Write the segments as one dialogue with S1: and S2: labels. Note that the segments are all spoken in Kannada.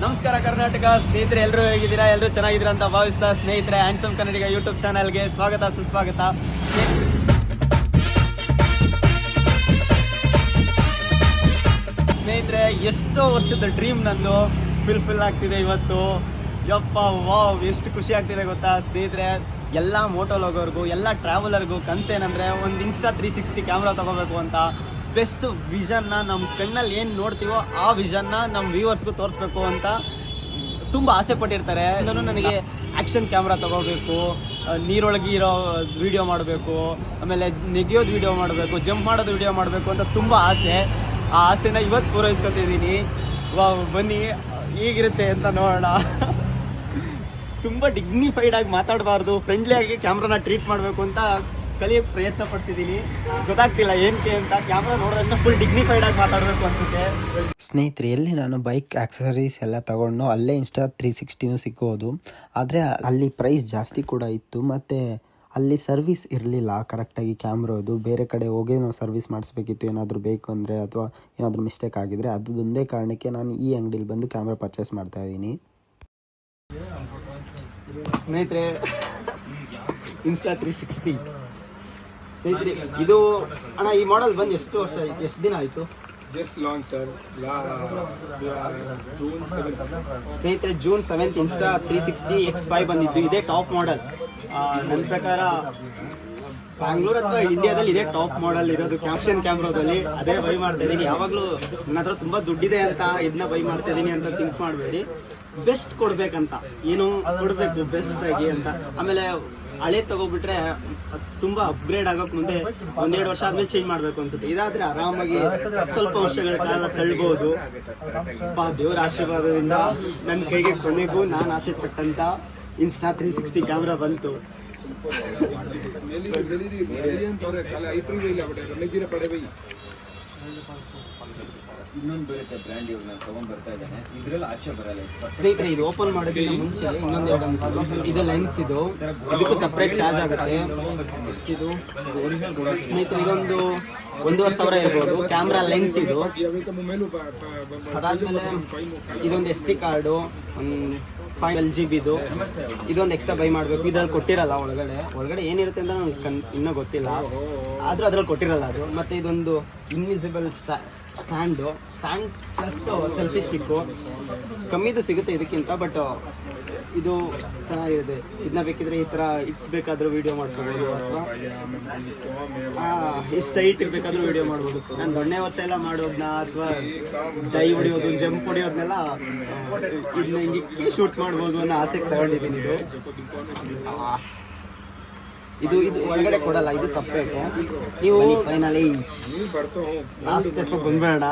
S1: ನಮಸ್ಕಾರ ಕರ್ನಾಟಕ ಸ್ನೇಹಿತರೆ, ಎಲ್ಲರೂ ಹೇಗಿದ್ದೀರಾ? ಎಲ್ಲರೂ ಚೆನ್ನಾಗಿದ್ದೀರಾ ಅಂತ ಭಾವಿಸ್ತಾ ಸ್ನೇಹಿತರೆ, ಹ್ಯಾಂಡ್ಸಮ್ ಕನ್ನಡಿಗ ಯೂಟ್ಯೂಬ್ ಚಾನಲ್ಗೆ ಸ್ವಾಗತ ಸುಸ್ವಾಗತ. ಸ್ನೇಹಿತರೆ, ಎಷ್ಟೋ ವರ್ಷದ ಡ್ರೀಮ್ ನಂದು ಫುಲ್ಫಿಲ್ ಆಗ್ತಿದೆ ಇವತ್ತು. ಯಪ್ಪ ವಾವ್, ಎಷ್ಟು ಖುಷಿ ಆಗ್ತಿದೆ ಗೊತ್ತಾ ಸ್ನೇಹಿತರೆ. ಎಲ್ಲ ಮೋಟೋಲಾಗರ್ಗೂ ಎಲ್ಲ ಟ್ರಾವೆಲರ್ಗೂ ಕನಸೇನಂದರೆ ಒಂದು ಇನ್ಸ್ಟಾ 360 ಕ್ಯಾಮ್ರಾ ತೊಗೋಬೇಕು ಅಂತ. ಬೆಸ್ಟ್ ವಿಷನ್ನ ನಮ್ಮ ಕಣ್ಣಲ್ಲಿ ಏನು ನೋಡ್ತೀವೋ ಆ ವಿಷನ್ನ ನಮ್ಮ ವ್ಯೂವರ್ಸ್ಗೂ ತೋರಿಸ್ಬೇಕು ಅಂತ ತುಂಬ ಆಸೆ ಪಟ್ಟಿರ್ತಾರೆ. ನಾನು ನನಗೆ ಆ್ಯಕ್ಷನ್ ಕ್ಯಾಮ್ರಾ ತೊಗೋಬೇಕು, ನೀರೊಳಗೆ ಇರೋ ವೀಡಿಯೋ ಮಾಡಬೇಕು, ಆಮೇಲೆ ನೆಗೆಯೋದು ವೀಡಿಯೋ ಮಾಡಬೇಕು, ಜಂಪ್ ಮಾಡೋದು ವೀಡಿಯೋ ಮಾಡಬೇಕು ಅಂತ ತುಂಬ ಆಸೆ. ಆ ಆಸೆನ ಇವತ್ತು ಪೂರೈಸ್ಕೊತಿದ್ದೀನಿ. ಬನ್ನಿ ಹೇಗಿರುತ್ತೆ ಅಂತ ನೋಡೋಣ. ತುಂಬ ಡಿಗ್ನಿಫೈಡಾಗಿ ಮಾತಾಡಬಾರ್ದು, ಫ್ರೆಂಡ್ಲಿಯಾಗಿ ಕ್ಯಾಮ್ರಾನ ಟ್ರೀಟ್ ಮಾಡಬೇಕು ಅಂತ ಕಲಿಯೋಕ್ಕೆ ಪ್ರಯತ್ನ ಪಡ್ತಿದ್ದೀನಿ. ಗೊತ್ತಾಗ್ತಿಲ್ಲ ಏನಕ್ಕೆ ಅಂತ. ಕ್ಯಾಮ್ರಾ ನೋಡೋದಷ್ಟು ಫುಲ್ ಡಿಗ್ನಿಫೈಡಾಗಿ ಮಾತಾಡಬೇಕು ಅನಿಸುತ್ತೆ.
S2: ಸ್ನೇಹಿತರೆ, ಎಲ್ಲಿ ನಾನು ಬೈಕ್ ಆಕ್ಸಸರೀಸ್ ಎಲ್ಲ ತಗೊಂಡು ಅಲ್ಲೇ ಇನ್ಸ್ಟಾ 360 ಸಿಕ್ಕೋದು. ಆದರೆ ಅಲ್ಲಿ ಪ್ರೈಸ್ ಜಾಸ್ತಿ ಕೂಡ ಇತ್ತು, ಮತ್ತು ಅಲ್ಲಿ ಸರ್ವಿಸ್ ಇರಲಿಲ್ಲ ಕರೆಕ್ಟಾಗಿ ಕ್ಯಾಮ್ರಾದು. ಬೇರೆ ಕಡೆ ಹೋಗಿ ನಾವು ಸರ್ವಿಸ್ ಮಾಡಿಸ್ಬೇಕಿತ್ತು ಏನಾದರೂ ಬೇಕು ಅಂದರೆ, ಅಥವಾ ಏನಾದರೂ ಮಿಸ್ಟೇಕ್ ಆಗಿದ್ರೆ. ಅದೊಂದೇ ಕಾರಣಕ್ಕೆ ನಾನು ಈ ಅಂಗಡಿಲಿ ಬಂದು ಕ್ಯಾಮ್ರಾ ಪರ್ಚೇಸ್ ಮಾಡ್ತಾಯಿದ್ದೀನಿ.
S1: ಸ್ನೇಹಿತರೆ, ಇನ್ಸ್ಟಾ 360 ಸ್ನೇಹಿತರೆ, ಇದು ಅಣ್ಣ ಈ ಮಾಡೆಲ್ ಬಂದು ಎಷ್ಟು ದಿನ ಆಯಿತು?
S3: Just launch sir, June 7.
S1: ಸ್ನೇಹಿತರೆ, ಜೂನ್ 7 ಇನ್ಸ್ಟಾ 360 X5 ಬಂದಿದ್ದು. ಇದೇ ಟಾಪ್ ಮಾಡೆಲ್ ನನ್ನ ಪ್ರಕಾರ. ಬ್ಯಾಂಗ್ಳೂರ್ ಅಥವಾ ಇಂಡಿಯಾದಲ್ಲಿ ಇದೇ ಟಾಪ್ ಮಾಡೆಲ್ ಇರೋದು ಆಕ್ಷನ್ ಕ್ಯಾಮ್ರಾದಲ್ಲಿ. ಅದೇ ಬೈ ಮಾಡ್ತಾ ಇದ್ದೀನಿ. ಯಾವಾಗಲೂ ನನ್ನ ಹತ್ರ ತುಂಬ ದುಡ್ಡಿದೆ ಅಂತ ಇದನ್ನ ಬೈ ಮಾಡ್ತಾ ಇದ್ದೀನಿ ಅಂತ ಥಿಂಕ್ ಮಾಡಬೇಡಿ. ಬೆಸ್ಟ್ ಕೊಡಬೇಕಂತ, ಏನು ಕೊಡಬೇಕು ಬೆಸ್ಟಾಗಿ ಅಂತ. ಆಮೇಲೆ ಹಳೆ ತಗೋಬಿಟ್ರೆ ತುಂಬ ಅಪ್ಗ್ರೇಡ್ ಆಗೋಕೆ ಮುಂದೆ 1-2 ವರ್ಷ ಆದಮೇಲೆ ಚೇಂಜ್ ಮಾಡಬೇಕು ಅನ್ಸುತ್ತೆ. ಇದಾದರೆ ಆರಾಮಾಗಿ ಸ್ವಲ್ಪ ವರ್ಷಗಳ ಕಾಲ ತಳ್ಬೋದು. ದೇವರ ಆಶೀರ್ವಾದದಿಂದ ನನ್ನ ಕೈಗೆ ಕೊನೆಗೂ ನಾನು ಆಸೆ ಪಟ್ಟಂಥ ಇನ್ಸ್ಟಾ 360 ಕ್ಯಾಮ್ರಾ ಬಂತು.
S4: ಇನ್ನೊಂದು ಬರುತ್ತೆ ಬ್ರ್ಯಾಂಡ್, ಇವ್ರು ನಾನು ತೊಗೊಂಡು ಬರ್ತಾ ಇದ್ದೇನೆ. ಇದರಲ್ಲಿ ಆಚೆ ಬರಲ್ಲ
S1: ಸ್ನೇಹಿತರೆ. ಇದು ಓಪನ್ ಮಾಡೋದಕ್ಕಿಂತ ಮುಂಚೆ ಇನ್ನೊಂದು ಇದು ಲೆನ್ಸ್, ಇದಕ್ಕೂ ಸಪ್ರೇಟ್ ಚಾರ್ಜ್ ಆಗುತ್ತೆ. ಎಷ್ಟಿದು ಸ್ನೇಹಿತರೆ? ಇದೊಂದು 1,500 ಇರ್ಬೋದು. ಕ್ಯಾಮ್ರಾ ಲೆನ್ಸ್ ಇದು. ಅದಾದಮೇಲೆ ಇದೊಂದು SD ಕಾರ್ಡು, ಒಂದು 5 GB ಇದೊಂದು ಎಕ್ಸ್ಟ್ರಾ ಬೈ ಮಾಡಬೇಕು. ಇದ್ರಲ್ಲಿ ಕೊಟ್ಟಿರಲ್ಲ. ಒಳಗಡೆ ಏನಿರುತ್ತೆ ಅಂತ ನನಗೆ ಇನ್ನೂ ಗೊತ್ತಿಲ್ಲ, ಆದರೂ ಅದ್ರಲ್ಲಿ ಕೊಟ್ಟಿರಲ್ಲ ಅದು. ಮತ್ತು ಇದೊಂದು invisible stand plus selfie stick. ಕಮ್ಮಿದು ಸಿಗುತ್ತೆ ಇದಕ್ಕಿಂತ, ಬಟ್ ಇದು ಚೆನ್ನಾಗಿದೆ. ಇದನ್ನ ಬೇಕಿದ್ರೆ ಈ ಥರ ಇಟ್ಬೇಕಾದ್ರೂ ವೀಡಿಯೋ ಮಾಡ್ಕೋಬೋದು, ಅಥವಾ ಎಷ್ಟು ಹೈಟ್ ಇರಬೇಕಾದ್ರೂ ವೀಡಿಯೋ ಮಾಡ್ಬೋದು. ನಾನು ದೊಣ್ಣೆ ವರ್ಷ ಎಲ್ಲ ಮಾಡೋದನ್ನ, ಅಥವಾ ಡೈ ಹೊಡಿಯೋದು, ಜಂಪ್ ಹೊಡಿಯೋದನ್ನೆಲ್ಲ ಇದನ್ನ ಹಿಂಗೆ ಶೂಟ್ ಮಾಡ್ಬೋದು ಅನ್ನೋ ಆಸೆಗೆ ತಗೊಂಡಿದ್ದೀನಿ. ಇದು ಒಳಗಡೆ ಕೊಡಲ್ಲ, ಇದು ಸಪ್ರೇಟ್. ನೀವು ಫೈನಲಿ ಲಾಸ್ಟ್ ಸ್ಟೆಪ್ ಬಂದ್ಬೇಡ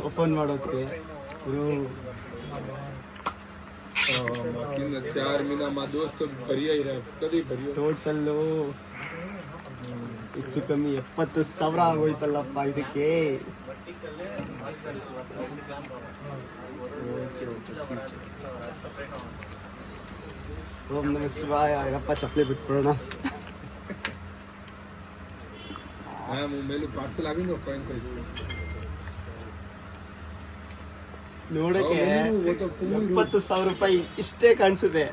S1: ಓಪನ್ ಮಾಡೋದಕ್ಕೆ. ಟೋಟಲ್ಲು ಹೆಚ್ಚು ಕಮ್ಮಿ 70,000 ಆಗೋಯ್ತಲ್ಲಪ್ಪ ಇದಕ್ಕೆ. ಓಂ ನಮಃ ಶಿವಾಯ. ಯಪ್ಪ ಚಪ್ಪಲಿ ಬಿಟ್ಬಿಡೋಣ. ನೋಡಕ್ಕೆ 70,000 ರೂಪಾಯಿ ಇಷ್ಟೇ ಕಾಣಿಸುತ್ತೆ.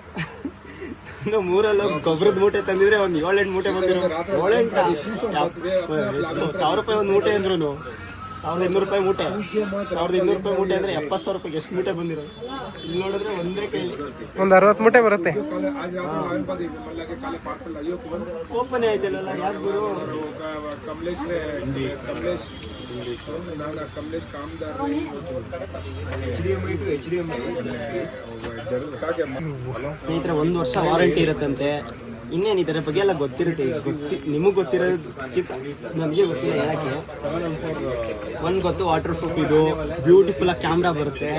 S1: ನಾವು ಮೂರಲ್ಲೂ ಗೊಬ್ಬರದ ಮೂಟೆ ತಂದಿದ್ರೆ ಒಂದು 7-8 ಮೂಟೆ ಬಂದಿರೋ. 1,000 ರೂಪಾಯಿ ಒಂದು ಮೂಟೆ ಅಂದ್ರೂ 1,200 ರೂಪಾಯಿ ಮೂಟೆ. 1,200 ರೂಪಾಯಿ ಮೂಟೆ ಅಂದರೆ 70,000 ರೂಪಾಯಿಗೆ ಎಷ್ಟು ಮೂಟೆ ಬಂದಿರೋ? ಇಲ್ಲಿ ನೋಡಿದ್ರೆ ಒಂದೇ ಕೈ
S5: ಒಂದು 60 ಮೂಟೆ ಬರುತ್ತೆ.
S1: ಓಪನ್ ಆಯ್ತಲ್ಲ ಯಾಕೆ ಗುರು? ಸ್ನೇಹಿತರೆ, 1 ವರ್ಷ ವಾರಂಟಿ ಇರುತ್ತಂತೆ. ಇನ್ನೇನು ಇದರ ಬಗ್ಗೆ ಎಲ್ಲ ಗೊತ್ತಿರುತ್ತೆ. ನಿಮಗೆ ಗೊತ್ತಿರೋದಕ್ಕಿಂತ ನನಗೆ ಗೊತ್ತಿಲ್ಲ ಹೇಳಕ್ಕೆ. ಒಂದು ಗೊತ್ತು, ವಾಟರ್ ಪ್ರೂಫ್ ಇದು, ಬ್ಯೂಟಿಫುಲ್ ಆಗಿ ಕ್ಯಾಮ್ರಾ ಬರುತ್ತೆ.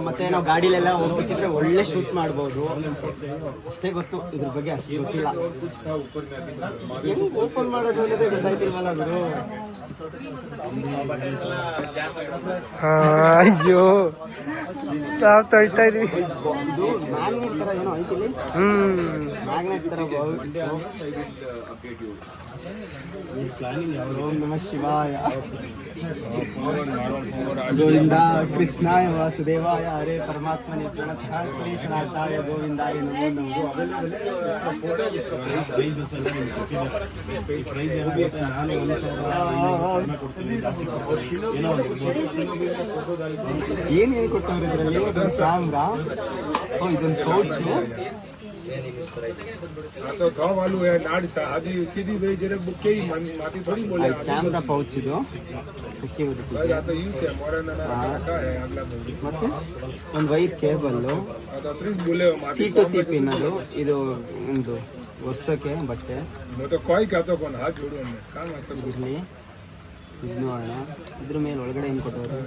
S1: ಮತ್ತು ನಾವು ಗಾಡಿಲೆಲ್ಲ ಹೋಗ್ಬೇಕಿದ್ರೆ ಒಳ್ಳೆ ಶೂಟ್ ಮಾಡ್ಬೋದು. ಅಷ್ಟೇ ಗೊತ್ತು, ಇದ್ರ ಬಗ್ಗೆ ಅಷ್ಟೇ ಗೊತ್ತಿಲ್ಲ. ಹೆಂಗೆ ಓಪನ್ ಮಾಡೋದು ಅನ್ನೋದೇ ಗೊತ್ತಾಯ್ತಿಲ್ವಲ್ಲ ಗುರು.
S5: ಅಯ್ಯೋ, ನಾವು ತೊಯ್ತಾ ಇದೀವಿ.
S1: ಇದು ಮ್ಯಾಗ್ನೆಟ್ ಥರ ಏನೋ ಐತಿಲ್ಲಿ. ಮ್ಯಾಗ್ನೆಟ್ ಥರ. ಓಂ ನಮಃ ಶಿವಾಯ. ಗೋವಿಂದ ಕೃಷ್ಣಾಯ ವಾಸುದೇವ ಶಿವಾಯ ಹರೇ ಪರಮಾತ್ಮನೇ ಪ್ರಣತಃ ಕ್ಲೇಶನಾಶಾಯ ಗೋವಿಂದಾಯ ನಮೋ ನಮೋ. ಏನೇನು ಕೊಟ್ಟವ್ರು ಇದರಲ್ಲಿ? ಕ್ಯಾಮ್ರಾ, ಇದೊಂದು ಪೌಚ್.
S3: तो था वालू है नाड़ सा आधी सीधी वे जरे बुके ही माती थोड़ी बोले
S1: ಕ್ಯಾಮ್ರಾ ಪೌಚ್ ಇದು ಸೆಕ್ಯೂರಿಟಿ.
S3: या तो यूज है मोरा ना रखा है अगला बोली
S1: ಮತ್ತೆ ಒಂದು ವೈರ್ ಕೇಬಲ್ಲು,
S3: तो 30 बोले माती
S1: ಸಿ ಟು ಸಿ ಪಿನ್. ಅದು ಇದು ಒಂದು ವರ್ಷಕ್ಕೆ ಬಟ್ಟೆ
S3: मैं तो कोई का तो कौन हाथ जोड़ो मैं काम आता
S1: ಇರಲಿ. ಇದು ನೋಡೋಣ ಇದ್ರ ಮೇಲೆ ಒಳಗಡೆ ಏನು ಕೊಟ್ಟವ್ರು.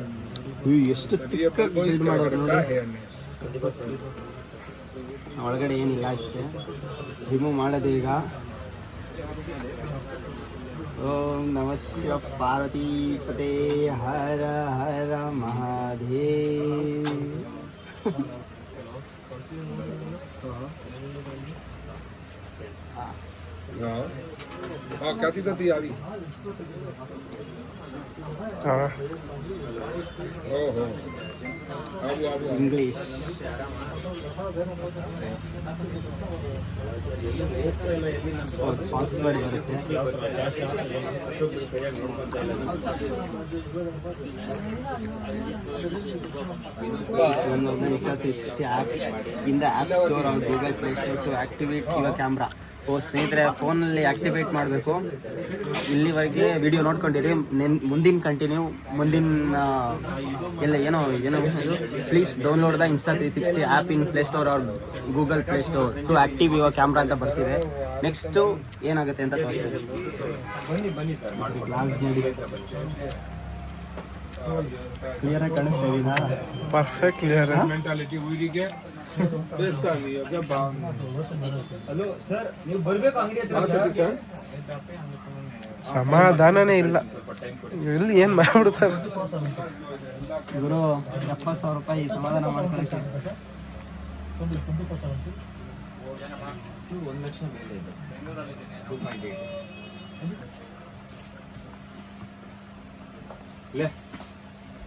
S1: ಎಷ್ಟು
S3: ये पर कोई
S1: ಬಿಲ್ಡ್
S3: इसका
S1: ಮಾಡೋರು
S3: रखा
S1: ನೋಡಿ.
S3: है हमने
S1: ಒಳಗಡೆ ಏನಿಲ್ಲ ಅಷ್ಟೇ. ರಿಮೂವ್ ಮಾಡೋದು ಈಗ. ಓಂ ನಮಃ ಶಿವ ಪಾರ್ವತಿ ಪತೆ ಹರ ಹರ ಮಹಾದೇವ್.
S3: हां हां क्या थी तो थी आवी
S5: ಹಾಂ
S3: ओहो आबू आबू
S1: ಇಂಗ್ಲೀಷ್. ಪಾಸ್ವರ್ಡ್ ಬರುತ್ತೆ. ಆ್ಯಪ್ ಇಂದ app store or Google Play Store to activate your camera. ಸ್ನೇಹಿತರೆ, ಫೋನಲ್ಲಿ ಆಕ್ಟಿವೇಟ್ ಮಾಡಬೇಕು. ಇಲ್ಲಿವರೆಗೆ ವಿಡಿಯೋ ನೋಡ್ಕೊಂಡಿರಿ. ಮುಂದಿನ ಕಂಟಿನ್ಯೂ ಮುಂದಿನ ಎಲ್ಲ ಏನೋ please download the Insta 360 app in Play Store or Google Play Store to active your camera ಅಂತ ಬರ್ತಿದೆ. ನೆಕ್ಸ್ಟು ಏನಾಗುತ್ತೆ ಅಂತ ತೋರಿಸ್ತೀನಿ. ಗ್ಲಾಸ್ ನೋಡಿ ಕ್ಲಿಯರಾಗಿ ಕಾಣಿಸ್ತಾ ಇದೀನಾ?
S5: Perfect clear.
S3: मेंटालिटी हुई के बेस्ता नहीं है क्या बात
S4: ಹಲೋ ಸರ್, ನೀವು ಬರ್ಬೇಕು ಅಂಗಡಿ ಹತ್ರ
S3: सर
S5: ಸಮಾಧಾನನೇ ಇಲ್ಲ. ಇಲ್ಲಿ ಏನು ಮಾಡ್ಬಿಡ್ತಾರೆ.
S1: ಗುರು 70,000 ರೂಪಾಯಿ ಸಮಾಧಾನ ಮಾಡ್ಕೊಳಕ್ಕೆ.
S4: 1 ಲಕ್ಷ ಮೇಲೆ ಇದೆ. 2.8 ले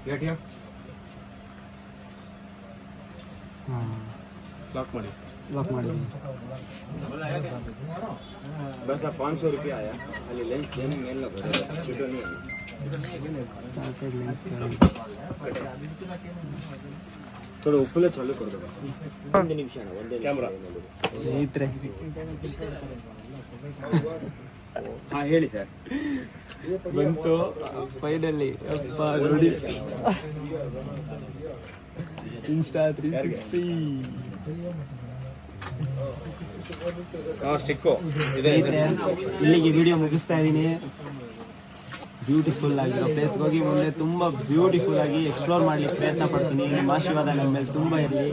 S4: बैठिए लॉक ಮಾಡಿ
S1: ಲಾಕ್ ಮಾಡಿ.
S4: बस अब 500 रुपया आया खाली लेंस देने में लगा छूटो नहीं थोड़ा ऊपर चालू कर दो बस ಒಂದು ನಿಮಿಷ ಅಣ್ಣ ಒಂದೇ ಕ್ಯಾಮೆರಾ
S1: ಸ್ನೇಹಿತರೆ,
S4: ಹಾ ಹೇಳಿ ಸರ್
S1: ಬಂತು ಫೈನಲಿ. ಅಪ್ಪ ನೋಡಿ, Insta 360.
S4: ಸ್ಟಿಕ್ಕು
S1: ಸ್ನೇಹಿತರೆ, ಇಲ್ಲಿಗೆ ವಿಡಿಯೋ ಮುಗಿಸ್ತಾ ಇದ್ದೀನಿ. ಬ್ಯೂಟಿಫುಲ್ ಆಗಿರೋ ಪ್ಲೇಸ್ಗೆ ಹೋಗಿ ಮುಂದೆ ತುಂಬ ಬ್ಯೂಟಿಫುಲ್ ಆಗಿ ಎಕ್ಸ್ಪ್ಲೋರ್ ಮಾಡಲಿಕ್ಕೆ ಪ್ರಯತ್ನ ಪಡ್ತೀನಿ. ನಿಮ್ಮ ಆಶೀರ್ವಾದ ನನ್ನ ಮೇಲೆ ತುಂಬ ಇರಲಿ.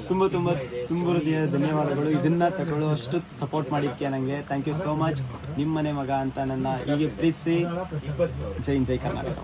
S1: ತುಂಬ ತುಂಬ ತುಂಬ ಹೃದಯ ಧನ್ಯವಾದಗಳು. ಇದನ್ನು ತಗೊಳ್ಳೋಷ್ಟು ಸಪೋರ್ಟ್ ಮಾಡಿದ್ದಕ್ಕೆ ನನಗೆ ಥ್ಯಾಂಕ್ ಯು ಸೋ ಮಚ್. ನಿಮ್ಮನೆ ಮಗ ಅಂತ ನನ್ನ ಹೀಗೆ ಪ್ರೀತಿಸಿ. ಜೈ ಕರ್ನಾಟಕ.